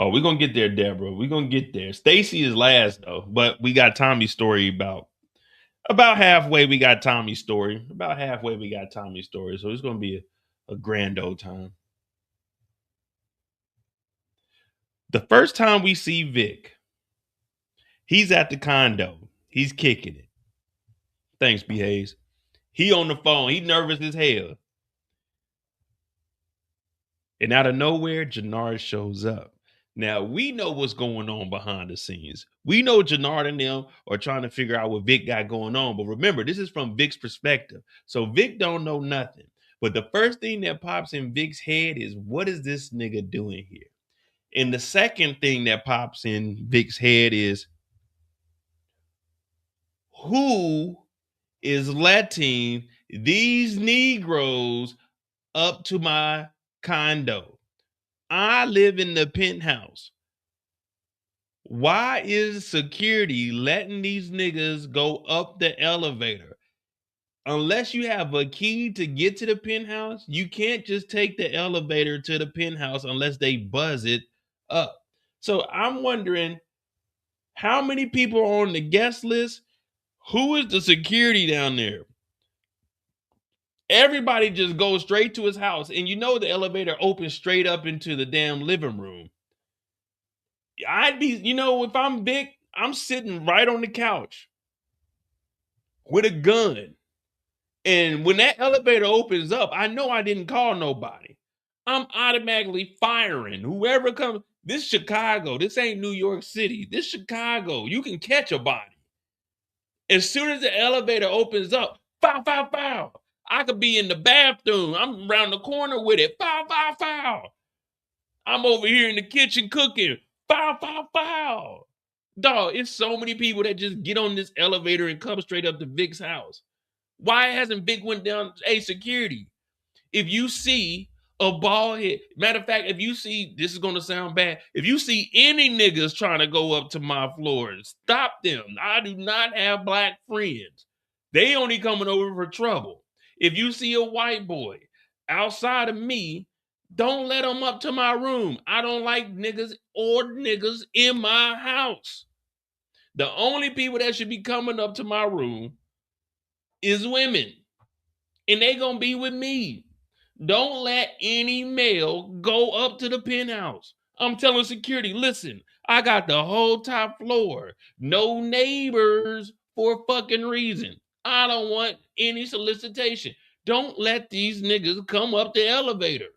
Oh, we're gonna get there, Deborah. We're gonna get there. Stacy is last though, but we got Tommy's story about halfway. We got Tommy's story. About halfway we got Tommy's story. So it's gonna be a grand old time. The first time we see Vic, he's at the condo. He's kicking it. Thanks, B. Hayes. He on the phone. He nervous as hell. And out of nowhere, Jenard shows up. Now, we know what's going on behind the scenes. We know Jenard and them are trying to figure out what Vic got going on. But remember, this is from Vic's perspective. So Vic don't know nothing. But the first thing that pops in Vic's head is, what is this nigga doing here? And the second thing that pops in Vic's head is, who is letting these Negroes up to my condo? I live in the penthouse. Why is security letting these niggas go up the elevator? Unless you have a key to get to the penthouse, you can't just take the elevator to the penthouse unless they buzz it up. So I'm wondering, how many people are on the guest list? Who is the security down there? Everybody just goes straight to his house, and you know the elevator opens straight up into the damn living room. I'd be, if I'm big, I'm sitting right on the couch with a gun. And when that elevator opens up, I know I didn't call nobody. I'm automatically firing. Whoever comes, this Chicago, this ain't New York City. This Chicago, you can catch a body. As soon as the elevator opens up, foul, foul, foul. I could be in the bathroom. I'm around the corner with it. Foul, foul, foul. I'm over here in the kitchen cooking. Foul, foul, foul. Dog, it's so many people that just get on this elevator and come straight up to Vic's house. Why hasn't Vic went down? Hey, security, if you see a bald head, matter of fact, if you see, this is going to sound bad, if you see any niggas trying to go up to my floor, stop them. I do not have black friends. They only coming over for trouble. If you see a white boy outside of me, don't let them up to my room. I don't like niggas in my house. The only people that should be coming up to my room is women. And they gonna be with me. Don't let any male go up to the penthouse. I'm telling security, listen, I got the whole top floor. No neighbors for a fucking reason. I don't want any solicitation. Don't let these niggas come up the elevator.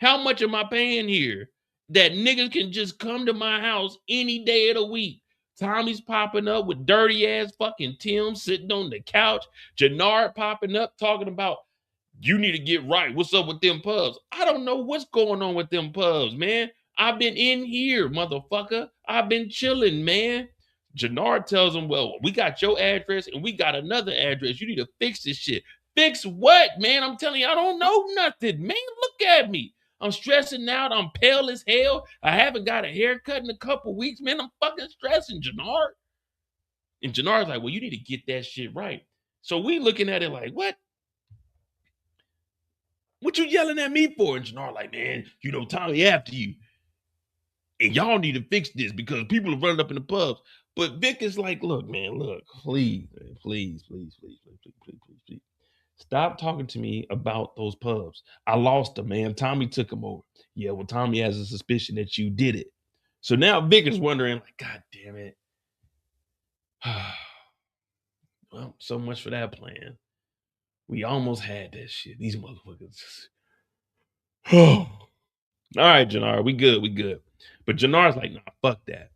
How much am I paying here that niggas can just come to my house any day of the week? Tommy's popping up with dirty ass fucking Tim sitting on the couch. Jenard popping up talking about, you need to get right. What's up with them pubs? I don't know what's going on with them pubs, man. I've been in here, motherfucker. I've been chilling, man. Jenard tells him, well, we got your address and we got another address. You need to fix this shit. Fix what, man? I'm telling you, I don't know nothing, man. Look at me. I'm stressing out. I'm pale as hell. I haven't got a haircut in a couple weeks, man. I'm fucking stressing, Jenard. And Jenard's like, well, you need to get that shit right. So we looking at it like, what? What you yelling at me for? And Jenard like, man, Tommy after you. And y'all need to fix this because people are running up in the pubs. But Vic is like, look, man, please, man, please. Stop talking to me about those pubs. I lost them, man. Tommy took them over. Yeah, well, Tommy has a suspicion that you did it. So now Vic is wondering, like, God damn it. Well, so much for that plan. We almost had that shit. These motherfuckers. All right, Jenard, we good. But Jenard's like, nah, fuck that.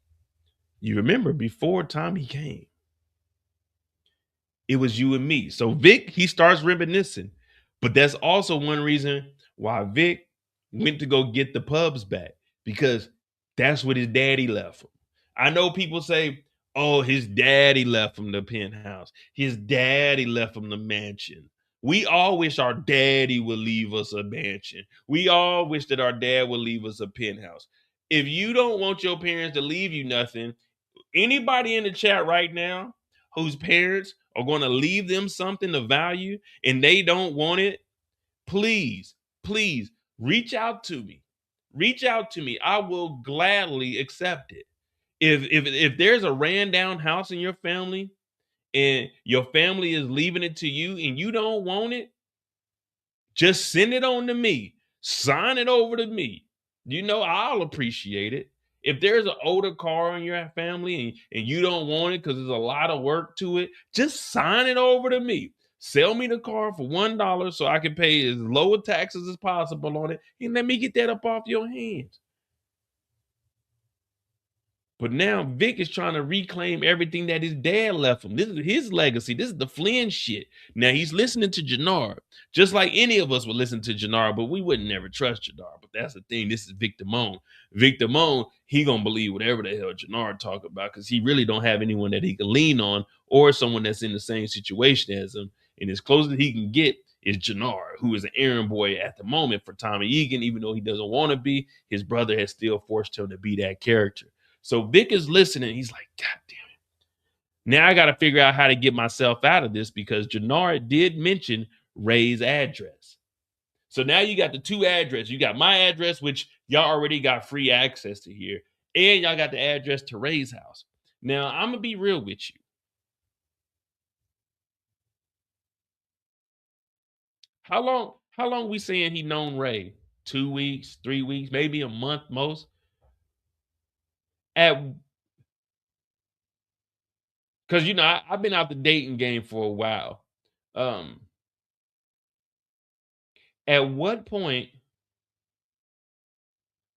You remember before Tommy came, it was you and me. So Vic, he starts reminiscing. But that's also one reason why Vic went to go get the pubs back, because that's what his daddy left him. I know people say, oh, his daddy left him the penthouse. His daddy left him the mansion. We all wish our daddy would leave us a mansion. We all wish that our dad would leave us a penthouse. If you don't want your parents to leave you nothing, anybody in the chat right now whose parents are going to leave them something of value and they don't want it, please reach out to me. reach out to me. I will gladly accept it. If there's a ran down house in your family and your family is leaving it to you and you don't want it, just send it on to me. Sign it over to me. I'll appreciate it. If there's an older car in your family and you don't want it because there's a lot of work to it, just sign it over to me. Sell me the car for $1 so I can pay as low taxes as possible on it, and let me get that up off your hands. But now Vic is trying to reclaim everything that his dad left him. This is his legacy. This is the Flynn shit. Now he's listening to Jenard, just like any of us would listen to Jenard, but we wouldn't never trust Jenard. But that's the thing. This is Vic Damone. Vic Damone, he gonna believe whatever the hell Jenard talk about because he really don't have anyone that he can lean on or someone that's in the same situation as him. And as close as he can get is Jenard, who is an errand boy at the moment for Tommy Egan, even though he doesn't want to be. His brother has still forced him to be that character. So Vic is listening. He's like, God damn it. Now I got to figure out how to get myself out of this because Jenard did mention Ray's address. So now you got the two addresses. You got my address, which y'all already got free access to here. And y'all got the address to Ray's house. Now, I'm going to be real with you. How long we saying he known Ray? 2 weeks, 3 weeks, maybe a month most? Because I've been out the dating game for a while. At what point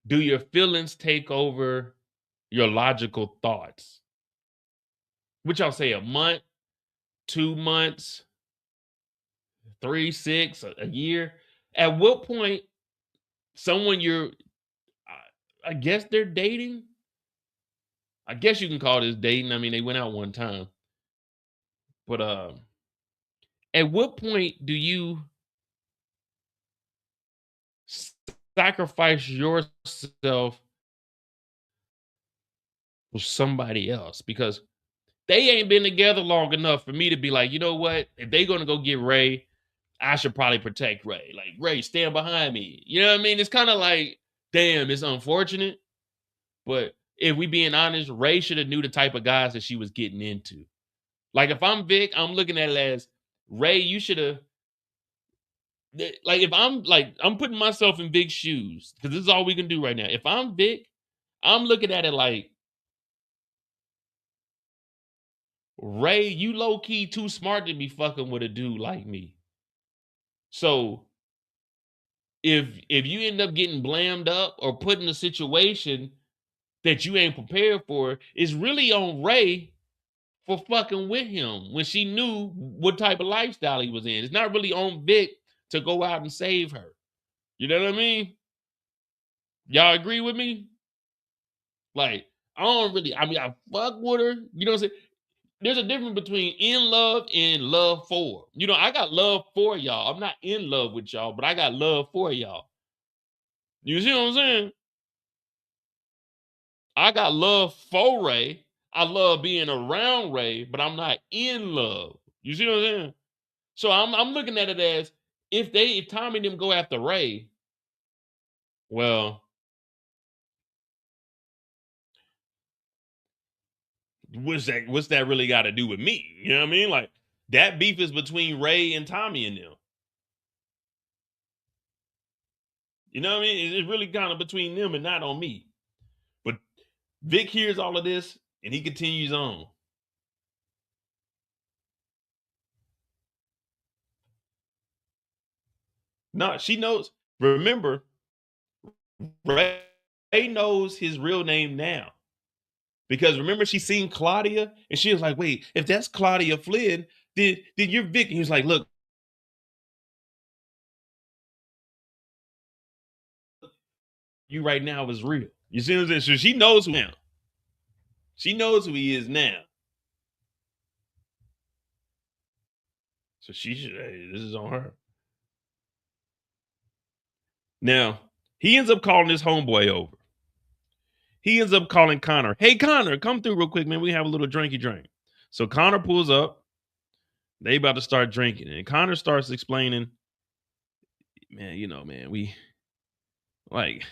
do your feelings take over your logical thoughts? Which I'll say a month, 2 months, 3, 6, a year. At what point someone I guess they're dating. I guess you can call this dating. I mean, they went out one time. But at what point do you sacrifice yourself for somebody else? Because they ain't been together long enough for me to be like, you know what? If they're gonna go get Ray, I should probably protect Ray. Like, Ray, stand behind me. You know what I mean? It's kind of like, damn, it's unfortunate. But if we being honest, Ray should have knew the type of guys that she was getting into. Like, if I'm Vic, I'm looking at it as, Ray, you should have. Like, if I'm putting myself in Vic's shoes, because this is all we can do right now. If I'm Vic, I'm looking at it like, Ray, you low key too smart to be fucking with a dude like me. So if you end up getting blammed up or put in a situation that you ain't prepared for, it's really on Ray for fucking with him when she knew what type of lifestyle he was in. It's not really on Vic to go out and save her. You know what I mean? Y'all agree with me? Like, I fuck with her. You know what I'm saying? There's a difference between in love and love for. I got love for y'all. I'm not in love with y'all, but I got love for y'all. You see what I'm saying? I got love for Ray. I love being around Ray, but I'm not in love. You see what I'm saying? So I'm looking at it as if Tommy and them go after Ray, well, what's that really got to do with me? You know what I mean? Like, that beef is between Ray and Tommy and them. You know what I mean? It's really kind of between them and not on me. But Vic hears all of this and he continues on. No, she knows. Remember, Ray knows his real name now. Because remember, she seen Claudia and she was like, wait, if that's Claudia Flynn, then you're Vic. And he was like, look, you right now is real. You see what I'm saying? So she knows who now. She knows who he is now. So she should, hey, this is on her. Now, he ends up calling his homeboy over. He ends up calling Connor. Hey, Connor, come through real quick, man. We have a little drinky drink. So Connor pulls up. They about to start drinking. And Connor starts explaining, man, we like,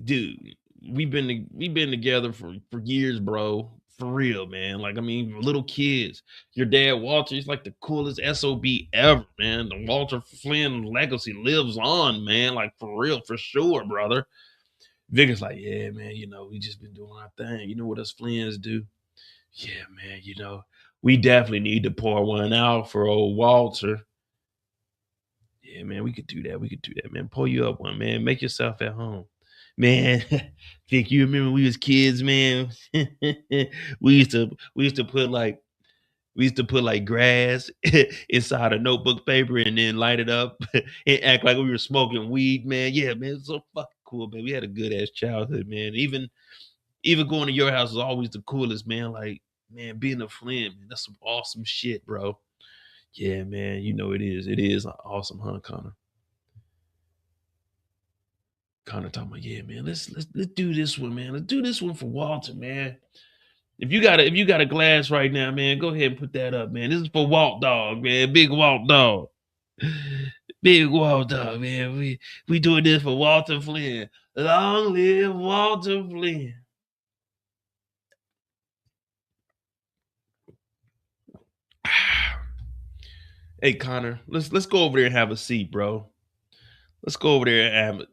dude, we've been together for years, bro. For real, man. Like, I mean, little kids. Your dad, Walter, he's like the coolest SOB ever, man. The Walter Flynn legacy lives on, man. Like, for real, for sure, brother. Vic is like, yeah, man, we just been doing our thing. You know what us Flynn's do? Yeah, man, we definitely need to pour one out for old Walter. Yeah, man, we could do that. We could do that, man. Pull you up one, man. Make yourself at home. Man, think you remember we was kids, man? we used to put like grass inside a notebook paper and then light it up and act like we were smoking weed, man. Yeah, man, it's so fucking cool, man. We had a good ass childhood, man. Even going to your house was always the coolest, man. Like, man, being a Flynn, man, that's some awesome shit, bro. Yeah, man, it is. It is awesome, huh, Connor? Connor talking about, yeah, man, let's do this one, man. Let's do this one for Walter, man. If you got a glass right now, man, go ahead and put that up, man. This is for Walt Dog, man. Big Walt Dog. Big Walt Dog, man. We doing this for Walter Flynn. Long live Walter Flynn. Hey Connor, let's go over there and have a seat, bro. Let's go over there and have it.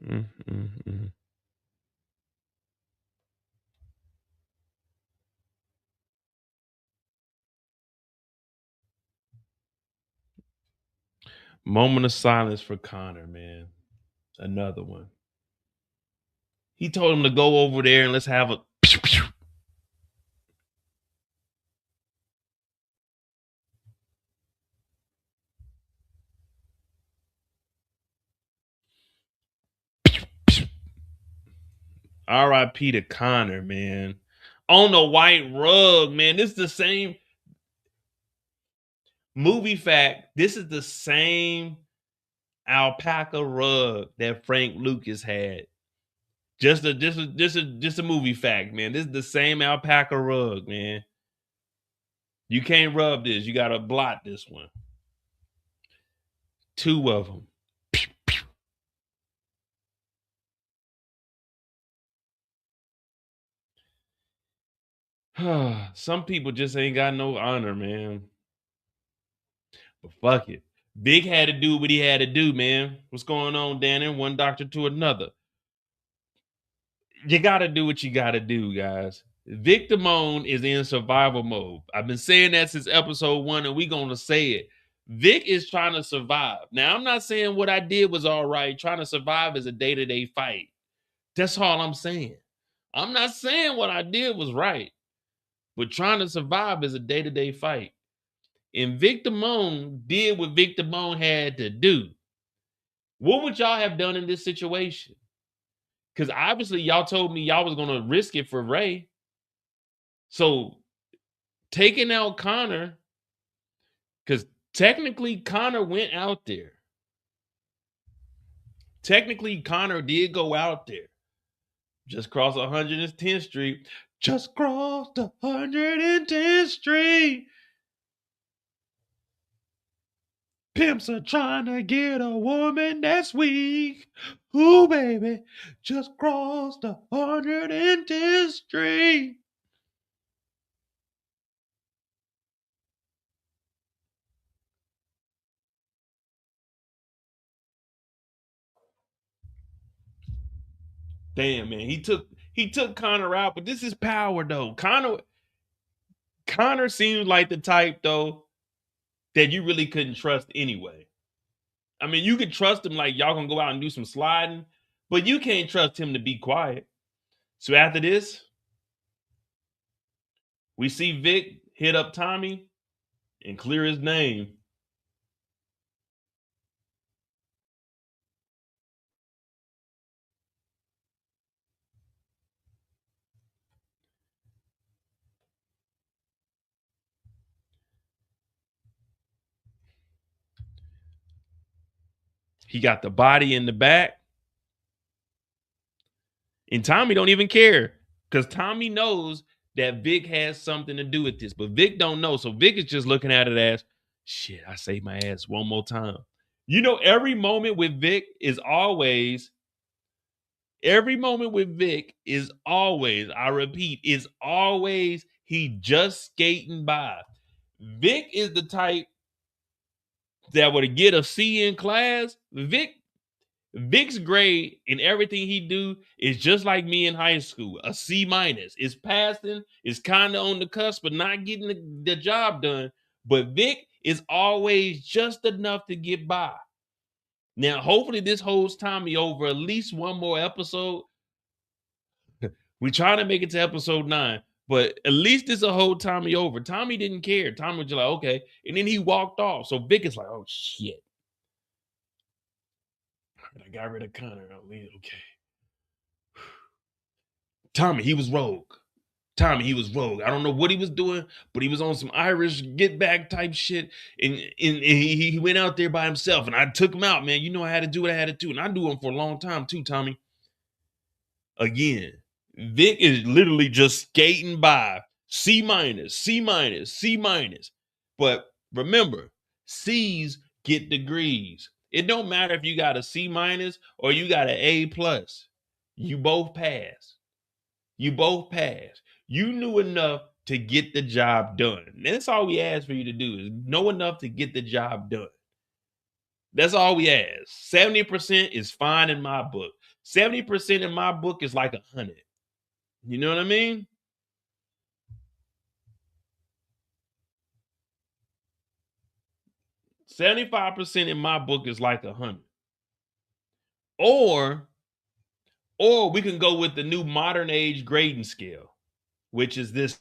Mm, mm, mm. Moment of silence for Connor, man. Another one. He told him to go over there and let's have a. R.I.P. to Connor, man. On the white rug, man. This is the same movie fact. This is the same alpaca rug that Frank Lucas had. Just a movie fact, man. This is the same alpaca rug, man. You can't rub this. You gotta blot this one. Two of them. Some people just ain't got no honor, man. But fuck it. Big had to do what he had to do, man. What's going on, Danny? One doctor to another. You got to do what you got to do, guys. Vic Damone is in survival mode. I've been saying that since episode 1, and we going to say it. Vic is trying to survive. Now, I'm not saying what I did was all right. Trying to survive is a day-to-day fight. That's all I'm saying. I'm not saying what I did was right, but trying to survive is a day-to-day fight. And Vic Damone did what Vic Damone had to do. What would y'all have done in this situation? Because obviously y'all told me y'all was going to risk it for Ray. So taking out Connor, because technically Connor went out there. Technically Connor did go out there. Just cross 110th Street. Just crossed 110th Street. Pimps are trying to get a woman that's weak. Ooh, baby, just crossed 110th Street. Damn, man, he took Connor out, but this is power though. Connor Connor seems like the type, though, that you really couldn't trust anyway. I mean, you could trust him like y'all gonna go out and do some sliding, but you can't trust him to be quiet. So after this, we see Vic hit up Tommy and clear his name. He got the body in the back. And Tommy don't even care because Tommy knows that Vic has something to do with this, but Vic don't know. So Vic is just looking at it as, shit, I saved my ass one more time. You know, every moment with Vic is always, I repeat, is always he just skating by. Vic is the type that would get a C in class. Vic's grade in everything he do is just like me in high school, a C minus. It's passing, it's kind of on the cusp, but not getting the job done. But Vic is always just enough to get by. Now, hopefully this holds Tommy over at least one more episode. We trying to make it to episode 9, but at least this will hold Tommy over. Tommy didn't care. Tommy was just like, okay. And then he walked off. So Vic is like, oh, shit. I got rid of Connor. Okay. Tommy, he was rogue. I don't know what he was doing, but he was on some Irish get back type shit. And he went out there by himself. And I took him out, man. You know I had to do what I had to do. And I do him for a long time too, Tommy. Again, Vic is literally just skating by. C minus. But remember, C's get degrees. It don't matter if you got a C minus or you got an A plus. You both pass. You knew enough to get the job done. And that's all we ask for you to do is know enough to get the job done. That's all we ask. 70% is fine in my book. 70% in my book is like 100. You know what I mean? $75% in my book is like 100. Or we can go with the new modern age grading scale, which is this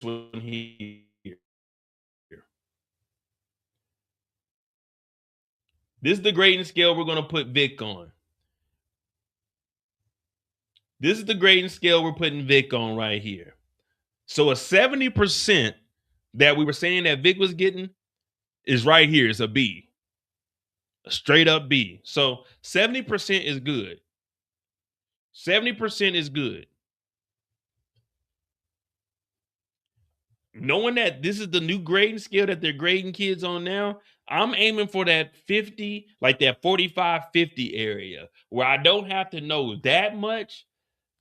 one here. This is the grading scale we're going to put Vic on. This is the grading scale we're putting Vic on right here. So a 70% that we were saying that Vic was getting is right here. It's a B. A straight up B. So 70% is good. 70% is good. Knowing that this is the new grading scale that they're grading kids on now, I'm aiming for that 50, like that 45-50 area where I don't have to know that much,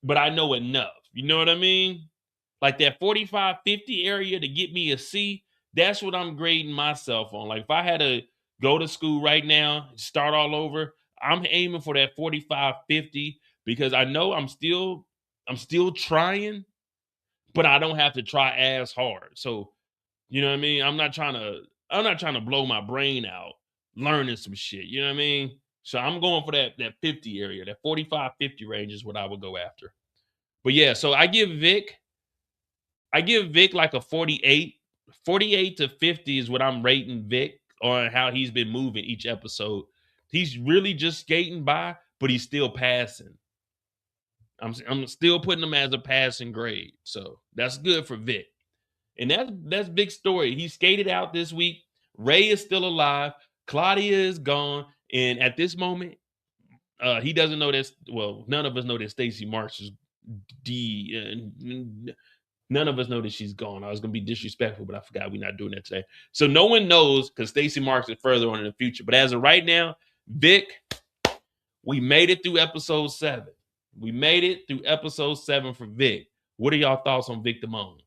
but I know enough. You know what I mean? Like that 45-50 area to get me a C, that's what I'm grading myself on. Like if I had to go to school right now, start all over, I'm aiming for that 45-50 because I know I'm still trying, but I don't have to try as hard. So, you know what I mean? I'm not trying to blow my brain out learning some shit. You know what I mean? So I'm going for that 50 area, that 45-50 range is what I would go after. But yeah, so I give Vic like a 48. 48 to 50 is what I'm rating Vic on how he's been moving each episode. He's really just skating by, but he's still passing. I'm still putting him as a passing grade. So that's good for Vic. And that's Vic's story. He skated out this week. Ray is still alive. Claudia is gone. And at this moment, he doesn't know this. Well, none of us know that Stacy Marks is none of us know that she's gone. I was going to be disrespectful, but I forgot we're not doing that today. So no one knows because Stacy Marks is further on in the future. But as of right now, Vic, we made it through episode 7. We made it through episode 7 for Vic. What are y'all thoughts on Vic Damone?